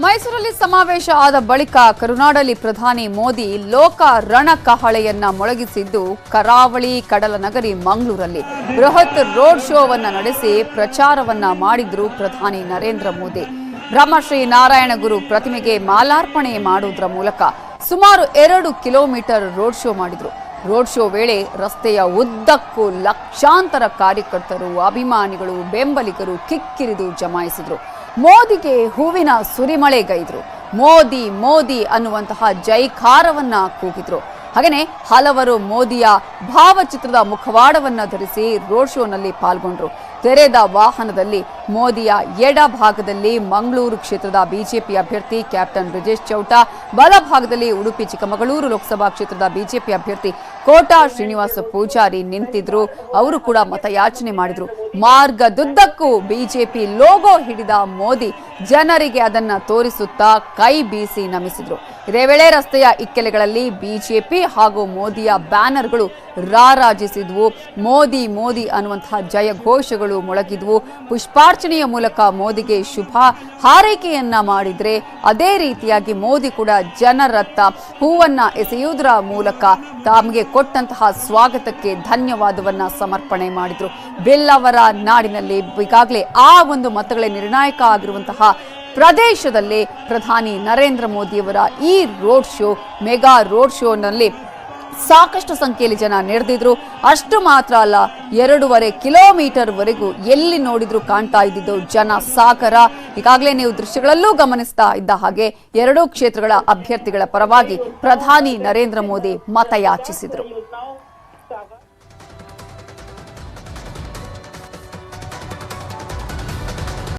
ಮೈಸೂರಲ್ಲಿ ಸಮಾವೇಶ ಆದ ಬಳಿಕ ಕರುನಾಡಲ್ಲಿ ಪ್ರಧಾನಿ ಮೋದಿ ಲೋಕ ರಣಕಹಳೆಯನ್ನ ಮೊಳಗಿಸಿದ್ದು ಕರಾವಳಿ ಕಡಲ ನಗರಿ ಮಂಗಳೂರಲ್ಲಿ ಬೃಹತ್ ರೋಡ್ ಶೋವನ್ನ ನಡೆಸಿ ಪ್ರಚಾರವನ್ನ ಮಾಡಿದ್ರು ಪ್ರಧಾನಿ ನರೇಂದ್ರ ಮೋದಿ. ಬ್ರಹ್ಮಶ್ರೀ ನಾರಾಯಣ ಗುರು ಪ್ರತಿಮೆಗೆ ಮಾಲಾರ್ಪಣೆ ಮಾಡುವುದರ ಮೂಲಕ ಸುಮಾರು 2 ಕಿಲೋಮೀಟರ್ ರೋಡ್ ಶೋ ಮಾಡಿದ್ರು. ರೋಡ್ ಶೋ ವೇಳೆ ರಸ್ತೆಯ ಉದ್ದಕ್ಕೂ ಲಕ್ಷಾಂತರ ಕಾರ್ಯಕರ್ತರು, ಅಭಿಮಾನಿಗಳು, ಬೆಂಬಲಿಗರು ಕಿಕ್ಕಿರಿದು ಜಮಾಯಿಸಿದ್ರು. ಮೋದಿಗೆ ಹೂವಿನ ಸುರಿಮಳೆಗೈದ್ರು. ಮೋದಿ ಮೋದಿ ಅನ್ನುವಂತಹ ಜೈಕಾರವನ್ನ ಕೂಗಿದ್ರು. ಹಾಗೆಯೇ ಹಲವರು ಮೋದಿಯ ಭಾವಚಿತ್ರದ ಮುಖವಾಡವನ್ನ ಧರಿಸಿ ರೋಡ್ ಶೋನಲ್ಲಿ ಪಾಲ್ಗೊಂಡ್ರು. ತೆರೆದ ವಾಹನದಲ್ಲಿ ಮೋದಿಯ ಎಡ ಭಾಗದಲ್ಲಿ ಮಂಗಳೂರು ಕ್ಷೇತ್ರದ ಬಿಜೆಪಿ ಅಭ್ಯರ್ಥಿ ಕ್ಯಾಪ್ಟನ್ ಬ್ರಿಜೇಶ್ ಚೌಟಾ, ಬಲಭಾಗದಲ್ಲಿ ಉಡುಪಿ ಚಿಕ್ಕಮಗಳೂರು ಲೋಕಸಭಾ ಕ್ಷೇತ್ರದ ಬಿಜೆಪಿ ಅಭ್ಯರ್ಥಿ ಕೋಟಾ ಶ್ರೀನಿವಾಸ ಪೂಜಾರಿ ನಿಂತಿದ್ರು. ಅವರು ಕೂಡ ಮತಯಾಚನೆ ಮಾಡಿದ್ರು. ಮಾರ್ಗದುದ್ದಕ್ಕೂ ಬಿಜೆಪಿ ಲೋಗೋ ಹಿಡಿದ ಮೋದಿ ಜನರಿಗೆ ಅದನ್ನ ತೋರಿಸುತ್ತಾ ಕೈ ಬೀಸಿ ನಮಿಸಿದ್ರು. ಇದೇ ವೇಳೆ ರಸ್ತೆಯ ಇಕ್ಕೆಲೆಗಳಲ್ಲಿ ಬಿಜೆಪಿ ಹಾಗೂ ಮೋದಿಯ ಬ್ಯಾನರ್ಗಳು ರಾರಾಜಿಸಿದ್ವು. ಮೋದಿ ಮೋದಿ ಅನ್ನುವಂತಹ ಜಯ ಘೋಷಗಳು ಮೊಳಗಿದ್ವು. ಪುಷ್ಪಾರ್ಚನೆಯ ಮೂಲಕ ಮೋದಿಗೆ ಶುಭ ಹಾರೈಕೆಯನ್ನ ಮಾಡಿದ್ರೆ, ಅದೇ ರೀತಿಯಾಗಿ ಮೋದಿ ಕೂಡ ಜನರತ್ತ ಹೂವನ್ನ ಎಸೆಯುವುದರ ಮೂಲಕ ತಮಗೆ ಕೊಟ್ಟಂತಹ ಸ್ವಾಗತಕ್ಕೆ ಧನ್ಯವಾದವನ್ನ ಸಮರ್ಪಣೆ ಮಾಡಿದ್ರು. ಬೆಲ್ಲವರ ನಾಡಿನಲ್ಲಿ ಈಗಾಗಲೇ ಆ ಒಂದು ಮತಗಳೇ ನಿರ್ಣಾಯಕ ಆಗಿರುವಂತಹ ಪ್ರದೇಶದಲ್ಲಿ ಪ್ರಧಾನಿ ನರೇಂದ್ರ ಮೋದಿಯವರ ಈ ರೋಡ್ ಶೋ, ಮೆಗಾ ರೋಡ್ ಶೋನಲ್ಲಿ ಸಾಕಷ್ಟು ಸಂಖ್ಯೆಯಲ್ಲಿ ಜನ ನೆರೆದಿದ್ರು. ಅಷ್ಟು ಮಾತ್ರ ಅಲ್ಲ, 2.5 ಕಿಲೋಮೀಟರ್ ವರೆಗೂ ಎಲ್ಲಿ ನೋಡಿದ್ರು ಕಾಣ್ತಾ ಇದ್ದಿದ್ದು ಜನ ಸಾಗರ. ಈಗಾಗಲೇ ನೀವು ದೃಶ್ಯಗಳಲ್ಲೂ ಗಮನಿಸ್ತಾ ಇದ್ದ ಹಾಗೆ 2 ಕ್ಷೇತ್ರಗಳ ಅಭ್ಯರ್ಥಿಗಳ ಪರವಾಗಿ ಪ್ರಧಾನಿ ನರೇಂದ್ರ ಮೋದಿ ಮತಯಾಚಿಸಿದ್ರು.